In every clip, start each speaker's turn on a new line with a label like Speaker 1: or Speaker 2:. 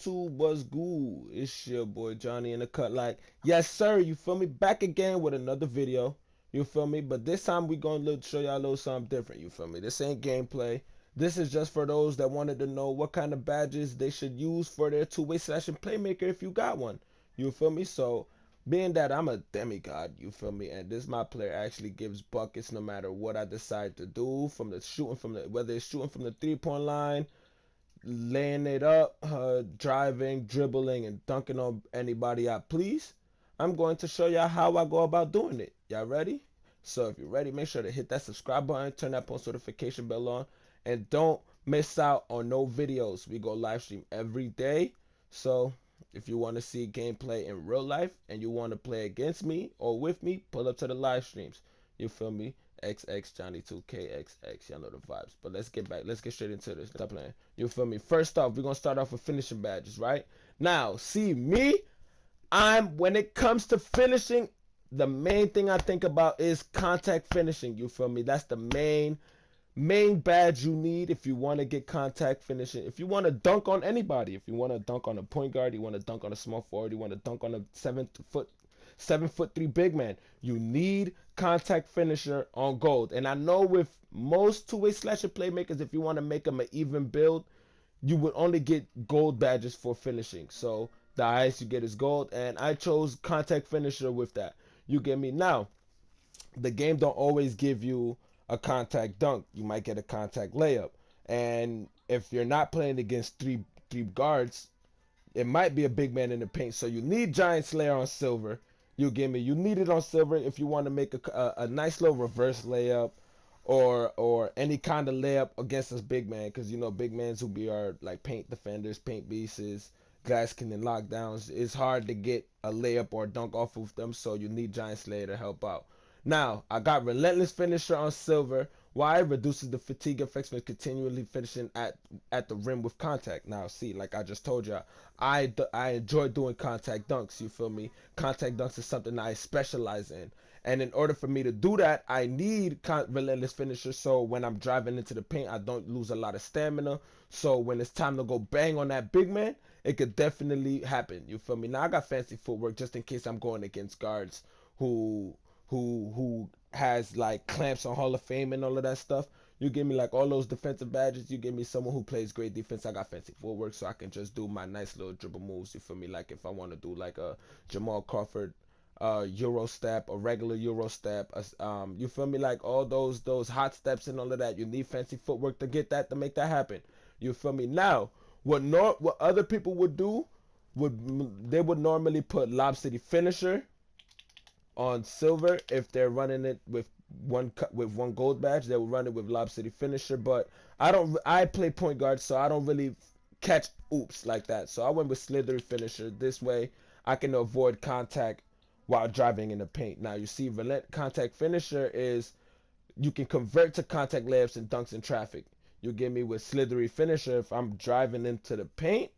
Speaker 1: YouTube, what's good? It's your boy Johnny in the cut. Like, yes, sir. You feel me? Back again with another video. You feel me? But this time we gonna show y'all a little something different. You feel me? This ain't gameplay. This is just for those that wanted to know what kind of badges they should use for their two-way slashing playmaker if you got one. You feel me? So, being that I'm a demigod, you feel me, and this my player actually gives buckets no matter what I decide to do, from the shooting from the whether it's shooting from the 3-point line, laying it up, driving, dribbling, and dunking on anybody I please. I'm going to show y'all how I go about doing it. Y'all ready? So if you're ready, make sure to hit that subscribe button, turn that post notification bell on, and don't miss out on no videos. We go live stream every day. So if you want to see gameplay in real life and you want to play against me or with me, pull up to the live streams. You feel me? XX Johnny 2KXX. Y'all know the vibes. But let's get back. Let's get straight into this. Stop playing. You feel me? First off, we're gonna start off with finishing badges, right? Now, see me, when it comes to finishing, the main thing I think about is contact finishing. You feel me? That's the main badge you need if you want to get contact finishing. If you want to dunk on anybody, if you want to dunk on a point guard, you want to dunk on a small forward, you want to dunk on a 7'3" big man, you need contact finisher on gold. And I know with most two-way slasher playmakers, if you want to make them an even build, you would only get gold badges for finishing. So the highest you get is gold, and I chose contact finisher with that. You get me? Now, the game don't always give you a contact dunk. You might get a contact layup. And if you're not playing against three guards, it might be a big man in the paint. So you need Giant Slayer on silver. You get me? You need it on silver if you want to make a nice little reverse layup or any kind of layup against this big man, because you know big mans who be are like paint defenders, paint beasts, glass cannon lockdowns. It's hard to get a layup or a dunk off of them, so you need Giant Slayer to help out. Now I got Relentless Finisher on silver. Why? Reduces the fatigue effects when continually finishing at the rim with contact. Now see, like I just told you, I enjoy doing contact dunks. You feel me? Contact dunks is something I specialize in. And in order for me to do that, I need Relentless Finisher, so when I'm driving into the paint, I don't lose a lot of stamina. So when it's time to go bang on that big man, it could definitely happen. You feel me? Now I got fancy footwork just in case I'm going against guards who who has like clamps on Hall of Fame and all of that stuff. You give me like all those defensive badges. You give me someone who plays great defense. I got fancy footwork, so I can just do my nice little dribble moves. You feel me? Like if I want to do like a Jamal Crawford Euro step, a regular Euro step, you feel me, like all those hot steps and all of that. You need fancy footwork to get that, to make that happen. You feel me? Now what other people would do, they would normally put Lob City Finisher on silver. If they're running it with one gold badge, they will run it with Lob City Finisher. But I play point guard, so I don't really catch oops like that, so I went with Slithery Finisher. This way I can avoid contact while driving in the paint. Now you see, contact finisher is you can convert to contact layups and dunks in traffic. You get me? With Slithery Finisher, if I'm driving into the paint,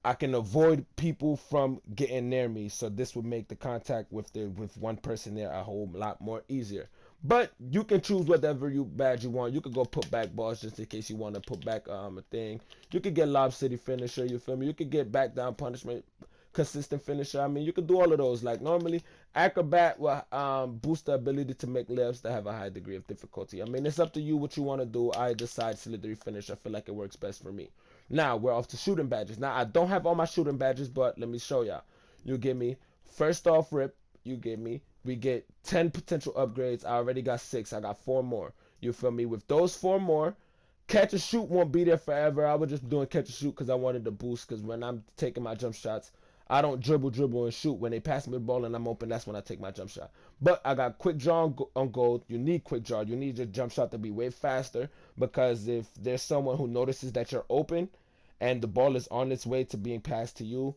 Speaker 1: I can avoid people from getting near me. So this would make the contact with one person there a whole lot more easier. But you can choose whatever badge you want. You could go put back balls just in case you want to put back a thing. You could get Lob City Finisher. You feel me? You could get back down punishment, consistent finisher. I mean, you could do all of those. Like normally, acrobat will boost the ability to make layups that have a high degree of difficulty. I mean, it's up to you what you want to do. I decide Slithery Finish. I feel like it works best for me. Now we're off to shooting badges. Now I don't have all my shooting badges, but let me show y'all. You give me first off rip. You give me. We get 10 potential upgrades. I already got 6. I got 4 more. You feel me? With those 4 more, catch and shoot won't be there forever. I was just doing catch and shoot because I wanted to boost. Because when I'm taking my jump shots, I don't dribble, and shoot. When they pass me the ball and I'm open, that's when I take my jump shot. But I got quick draw on gold. You need quick draw. You need your jump shot to be way faster, because if there's someone who notices that you're open and the ball is on its way to being passed to you,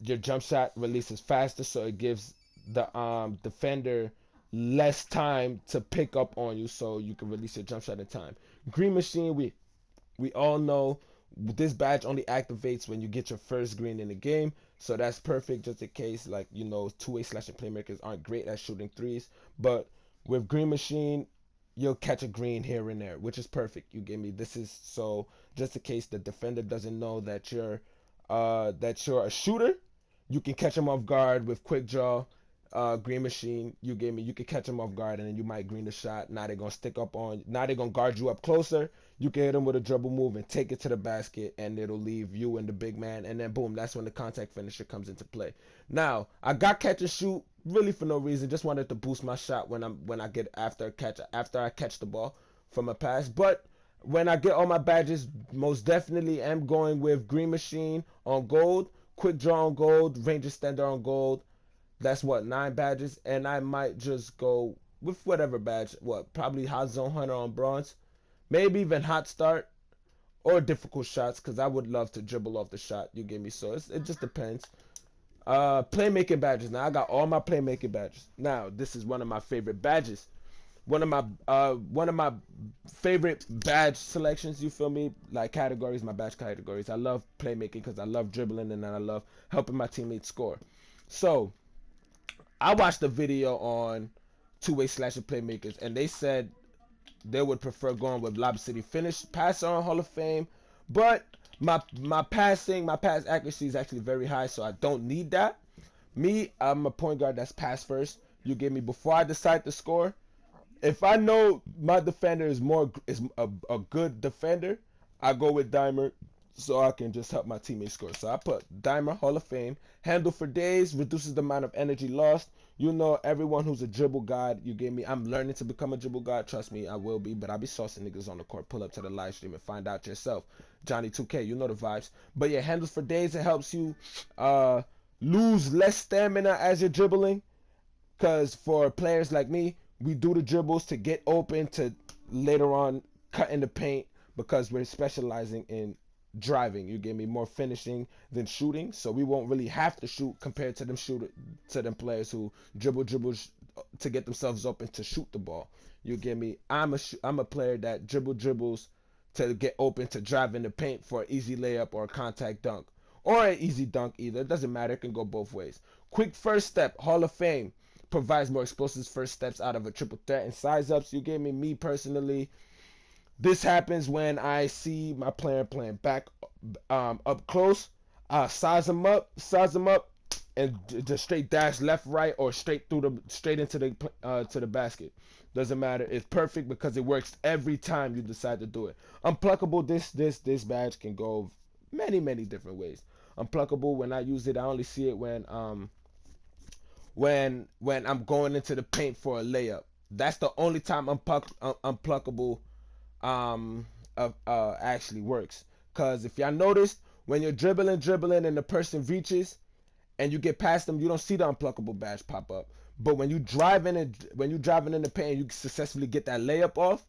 Speaker 1: your jump shot releases faster, so it gives the defender less time to pick up on you, so you can release your jump shot in time. Green Machine, we all know this badge only activates when you get your first green in the game, so that's perfect just in case, like, you know, two-way slashing playmakers aren't great at shooting threes, but with Green Machine you'll catch a green here and there, which is perfect. You get me? This is so just in case the defender doesn't know that you're that you're a shooter, you can catch them off guard with quick draw, green machine. You gave me. You can catch them off guard, and then you might green the shot. Now they're gonna stick up on. Now they're gonna guard you up closer. You can hit them with a dribble move and take it to the basket, and it'll leave you and the big man. And then boom, that's when the contact finisher comes into play. Now I got catch and shoot really for no reason. Just wanted to boost my shot when I get after I catch the ball from a pass. But when I get all my badges, most definitely am going with green machine on gold, quick draw on gold, range extender on gold. That's what, 9 badges, and I might just go with whatever badge. What, probably hot zone hunter on bronze, maybe even hot start or difficult shots, because I would love to dribble off the shot you give me. So it just depends. Playmaking badges. Now I got all my playmaking badges. Now this is one of my favorite badges. One of my favorite badge selections, you feel me? Like categories, my badge categories. I love playmaking because I love dribbling and then I love helping my teammates score. So I watched a video on two-way slashing playmakers, and they said they would prefer going with Lob City finish passer on Hall of Fame, but my pass accuracy is actually very high, so I don't need that. Me, I'm a point guard that's pass first. You give me before I decide to score. If I know my defender is a good defender, I go with Dimer so I can just help my teammates score. So I put Dimer, Hall of Fame, handle for days, reduces the amount of energy lost. You know, everyone who's a dribble god, you gave me. I'm learning to become a dribble god. Trust me, I will be. But I'll be saucing niggas on the court. Pull up to the live stream and find out yourself. Johnny 2K, you know the vibes. But yeah, handles for days. It helps you lose less stamina as you're dribbling. Because for players like me, we do the dribbles to get open to later on cut in the paint because we're specializing in driving. You give me more finishing than shooting, so we won't really have to shoot compared to them players who dribbles to get themselves open to shoot the ball. You give me. I'm a player that dribbles to get open to drive in the paint for an easy layup or a contact dunk or an easy dunk either. It doesn't matter. It can go both ways. Quick first step, Hall of Fame. Provides more explosive first steps out of a triple threat and size ups. You gave me personally. This happens when I see my player playing back up close. Size him up, and just straight dash left, right, or straight into the basket. Doesn't matter. It's perfect because it works every time you decide to do it. Unpluckable. This badge can go many different ways. Unpluckable. When I use it, I only see it when I'm going into the paint for a layup. That's the only time unpluckable actually works. Cause if y'all noticed, when you're dribbling and the person reaches and you get past them, you don't see the unpluckable badge pop up. But when you driving in the paint and you successfully get that layup off,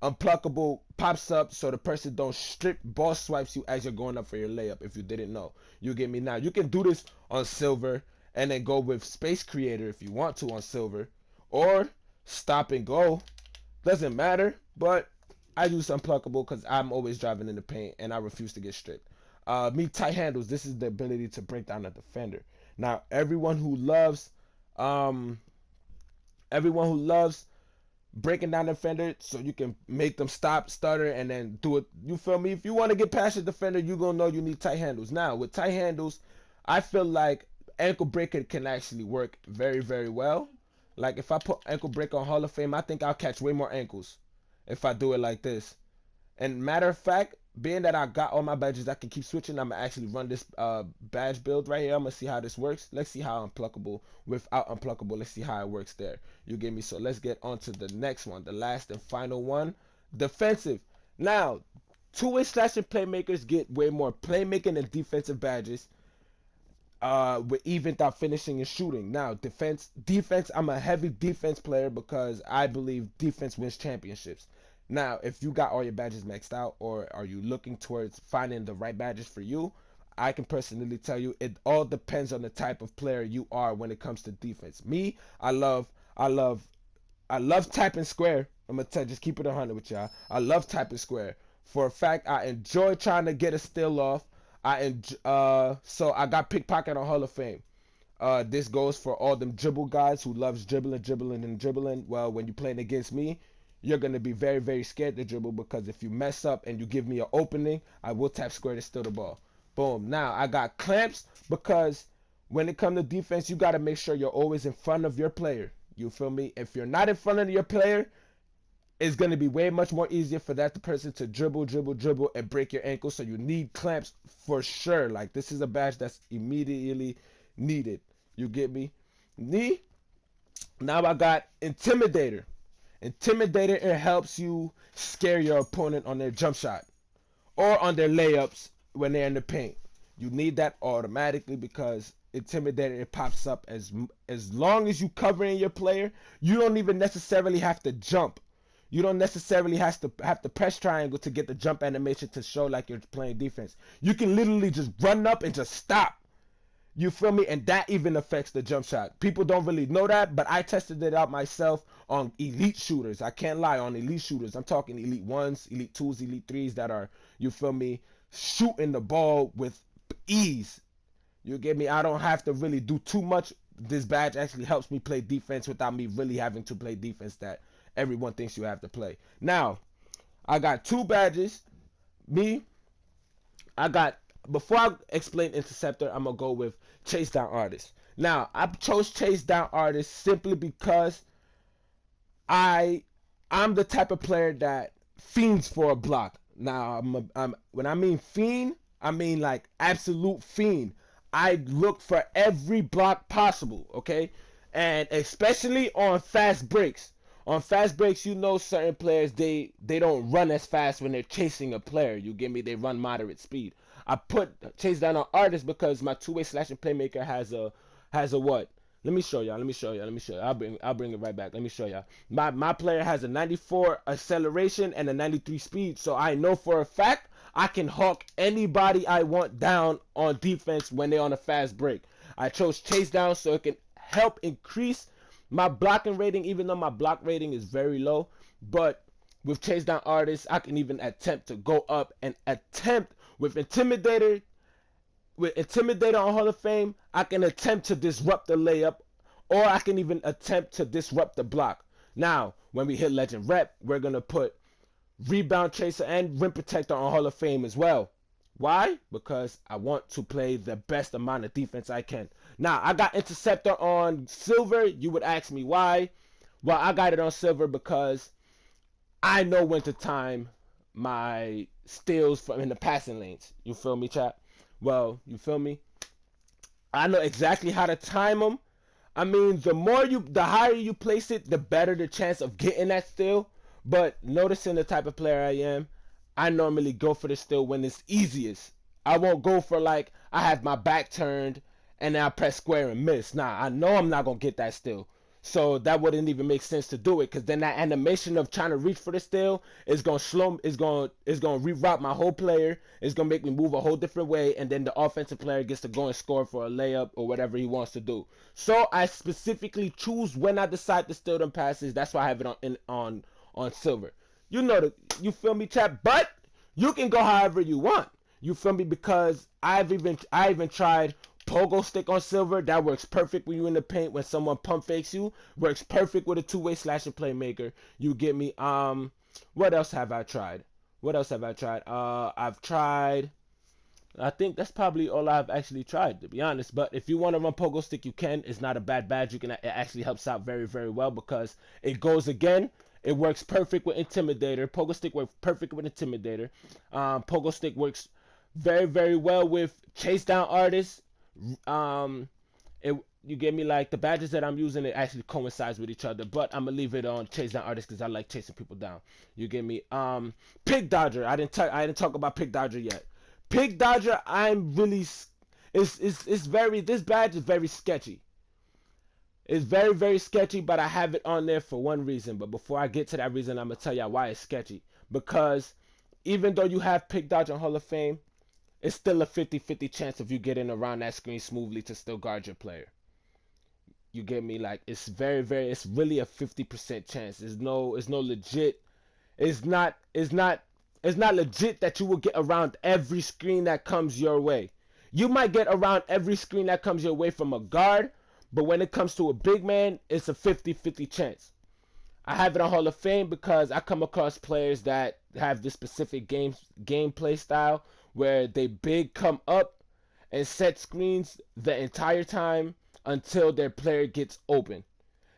Speaker 1: unpluckable pops up so the person don't strip ball swipes you as you're going up for your layup. If you didn't know, you get me. Now you can do this on silver and then go with Space Creator if you want to on silver, or stop and go. Doesn't matter, but I use unpluckable because I'm always driving in the paint and I refuse to get stripped. Me tight handles. This is the ability to break down a defender. Now everyone who loves breaking down the defender so you can make them stop, stutter, and then do it. You feel me? If you want to get past the defender, you're gonna know you need tight handles. Now with tight handles, I feel like ankle breaker can actually work very well. Like if I put ankle breaker on Hall of Fame, I think I'll catch way more ankles if I do it like this. And matter of fact, being that I got all my badges, I can keep switching. I'm gonna actually run this badge build right here. I'm gonna see how this works. Let's see how unpluckable without unpluckable. Let's see how it works there. You get me? So let's get on to the next one, the last and final one, defensive. Now, two-way slashing playmakers get way more playmaking and defensive badges. With evened out finishing and shooting. Now defense, I'm a heavy defense player because I believe defense wins championships. Now if you got all your badges maxed out, or are you looking towards finding the right badges for you, I can personally tell you it all depends on the type of player you are when it comes to defense. Me, I love typing square. I'm gonna just keep it 100 with y'all. I love typing square. For a fact, I enjoy trying to get a steal off. So I got pickpocket on Hall of Fame. This goes for all them dribble guys who loves dribbling. Well, when you're playing against me, you're gonna be very scared to dribble because if you mess up and you give me an opening, I will tap square to steal the ball. Boom. Now I got clamps because when it comes to defense, you got to make sure you're always in front of your player. You feel me? If you're not in front of your player, it's going to be way much more easier for that person to dribble, and break your ankle. So you need clamps for sure. Like, this is a badge that's immediately needed. You get me? Knee. Now I got Intimidator. Intimidator, it helps you scare your opponent on their jump shot or on their layups when they're in the paint. You need that automatically because Intimidator, it pops up as long as you covering your player. You don't even necessarily have to jump. You don't necessarily have to press triangle to get the jump animation to show like you're playing defense. You can literally just run up and just stop. You feel me? And that even affects the jump shot. People don't really know that, but I tested it out myself on elite shooters. I can't lie, on elite shooters. I'm talking elite ones, elite twos, elite threes that are, you feel me, shooting the ball with ease. You get me? I don't have to really do too much. This badge actually helps me play defense without me really having to play defense that everyone thinks you have to play. Now, I got two badges. Before I explain Interceptor, I'm going to go with Chase Down Artist. Now, I chose Chase Down Artist simply because I'm the type of player that fiends for a block. Now, when I mean fiend, I mean like absolute fiend. I look for every block possible, okay? And especially on fast breaks. On fast breaks, you know certain players, they don't run as fast when they're chasing a player. You get me? They run moderate speed. I put Chase Down on Artist because my two-way slashing playmaker has a what? Let me show y'all. I'll bring it right back. Let me show y'all. My player has a 94 acceleration and a 93 speed, so I know for a fact I can hawk anybody I want down on defense when they're on a fast break. I chose Chase Down so it can help increase my blocking rating, even though my block rating is very low. But with Chase Down Artists, I can even attempt to go up and attempt with Intimidator. With Intimidator on Hall of Fame, I can attempt to disrupt the layup, or I can even attempt to disrupt the block. Now, when we hit Legend Rep, we're going to put Rebound Chaser and Rim Protector on Hall of Fame as well. Why? Because I want to play the best amount of defense I can. Now, I got Interceptor on Silver. You would ask me why. Well, I got it on Silver because I know when to time my steals from in the passing lanes. You feel me, chat? Well, you feel me? I know exactly how to time them. I mean, the higher you place it, the better the chance of getting that steal. But noticing the type of player I am, I normally go for the steal when it's easiest. I won't go for like I have my back turned and then I press square and miss. Nah, I know I'm not gonna get that steal. So that wouldn't even make sense to do it, because then that animation of trying to reach for the steal is gonna reroute my whole player. It's gonna make me move a whole different way, and then the offensive player gets to go and score for a layup or whatever he wants to do. So I specifically choose when I decide to steal them passes. That's why I have it on Silver. You feel me, chat? But you can go however you want. You feel me? Because I even tried Pogo Stick on Silver. That works perfect when you in the paint. When someone pump fakes you, works perfect with a two-way slashing playmaker. You get me? What else have I tried? I've tried. I think that's probably all I've actually tried, to be honest. But if you want to run Pogo Stick, you can. It's not a bad badge. It actually helps out very, very well because it goes again. It works perfect with Intimidator. Pogo Stick works perfect with Intimidator. Pogo Stick works very, very well with Chase Down Artists. You get me? Like the badges that I'm using, it actually coincides with each other. But I'm gonna leave it on Chase Down Artists because I like chasing people down. You get me? Pig Dodger. I didn't talk about Pig Dodger yet. Pig Dodger. I'm really. This badge is very sketchy. It's very, very sketchy, but I have it on there for one reason. But before I get to that reason, I'm going to tell y'all why it's sketchy. Because even though you have Pick Dodge on Hall of Fame, it's still a 50-50 chance of you getting around that screen smoothly to still guard your player. You get me? Like, it's really a 50% chance. It's no legit. It's not legit that you will get around every screen that comes your way. You might get around every screen that comes your way from a guard, but when it comes to a big man, it's a 50-50 chance. I have it on Hall of Fame because I come across players that have this specific gameplay style where they big come up and set screens the entire time until their player gets open.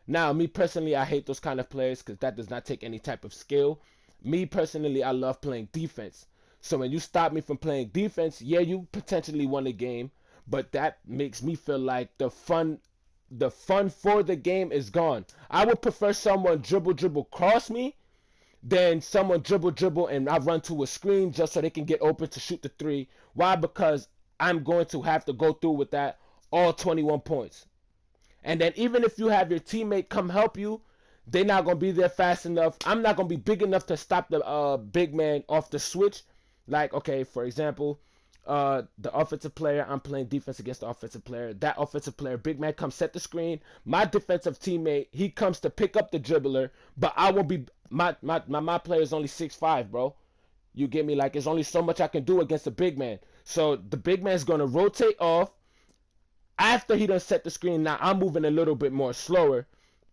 Speaker 1: Now, me personally, I hate those kind of players because that does not take any type of skill. Me personally, I love playing defense. So when you stop me from playing defense, yeah, you potentially won the game, but that makes me feel like the fun for the game is gone. I would prefer someone dribble cross me than someone dribble and I run to a screen just so they can get open to shoot the three. Why? Because I'm going to have to go through with that all 21 points. And then even if you have your teammate come help you, they're not gonna be there fast enough. I'm not gonna be big enough to stop the big man off the switch. Like, okay, for example, the offensive player, I'm playing defense against the offensive player. That offensive player, big man, comes set the screen. My defensive teammate, he comes to pick up the dribbler, but I won't be. My player is only 6'5", bro. You get me? Like, there's only so much I can do against the big man. So the big man's gonna rotate off after he done set the screen. Now I'm moving a little bit more slower.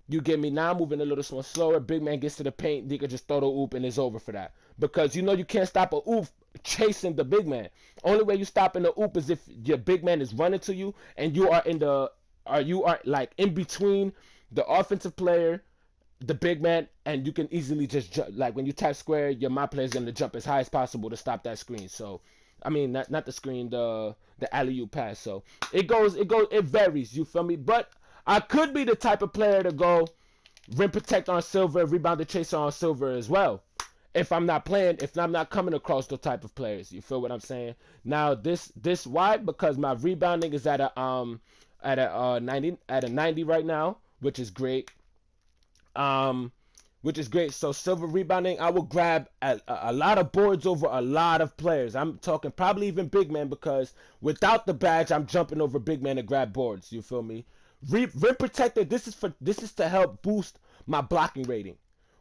Speaker 1: You get me? Now I'm moving a little more slower. Big man gets to the paint. They could just throw the oop and it's over for that. Because you know you can't stop a oop chasing the big man. Only way you stop in the oop is if your big man is running to you and you are like in between the offensive player, the big man, and you can easily just jump. Like when you tap square, my player is gonna jump as high as possible to stop that screen. So I mean, not the screen, the alley-oop pass. So it varies. You feel me? But I could be the type of player to go rim protect on silver, rebound the chaser on silver as well. If I'm not coming across those type of players. You feel what I'm saying? Now this why? Because my rebounding is at a 90 right now, which is great. Um, which is great. So silver rebounding, I will grab a lot of boards over a lot of players. I'm talking probably even big man because without the badge, I'm jumping over big man to grab boards. You feel me? Rim protector. This is to help boost my blocking rating,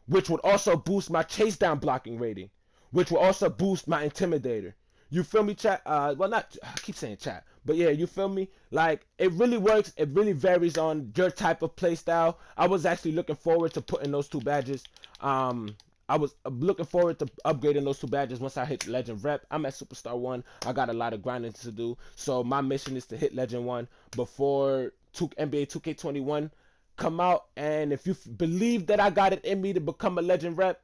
Speaker 1: which would also boost my chase down blocking rating, which will also boost my intimidator. You feel me, chat? Well, not I keep saying chat, but yeah, you feel me? Like it really works. It really varies on your type of play style. I was actually looking forward to putting those two badges. I was looking forward to upgrading those two badges once I hit Legend Rep. I'm at Superstar 1. I got a lot of grinding to do. So my mission is to hit Legend 1 before NBA 2K21 come out. And if you believe that I got it in me to become a Legend Rep,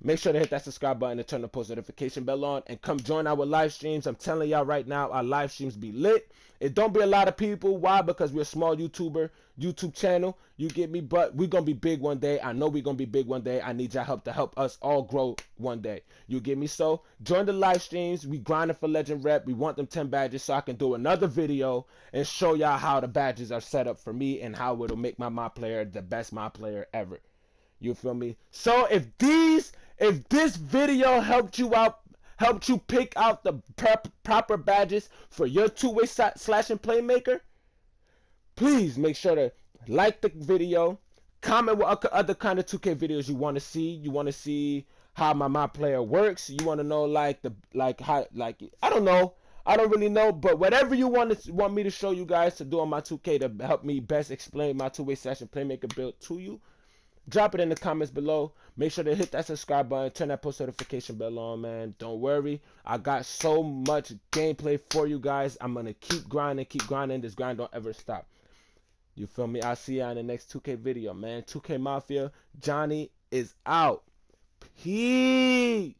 Speaker 1: make sure to hit that subscribe button and turn the post notification bell on and come join our live streams. I'm telling y'all right now, our live streams be lit. It don't be a lot of people. Why? Because we're a small YouTube channel. You get me? But we're going to be big one day. I know we're going to be big one day. I need y'all help to help us all grow one day. You get me? So join the live streams. We grinding for Legend Rep. We want them 10 badges so I can do another video and show y'all how the badges are set up for me and how it'll make my player the best my player ever. You feel me? So if this video helped you out, helped you pick out the proper badges for your two-way slashing playmaker, please make sure to like the video, comment what other kind of 2K videos you want to see. You want to see how my player works. You want to know how I don't know. I don't really know, but whatever you want me to show you guys to do on my 2K to help me best explain my two-way slashing playmaker build to you, drop it in the comments below. Make sure to hit that subscribe button, turn that post notification bell on, man. Don't worry, I got so much gameplay for you guys. I'm gonna keep grinding. This grind don't ever stop. You feel me? I'll see y'all in the next 2K video, man. 2K Mafia, Johnny is out. Peace.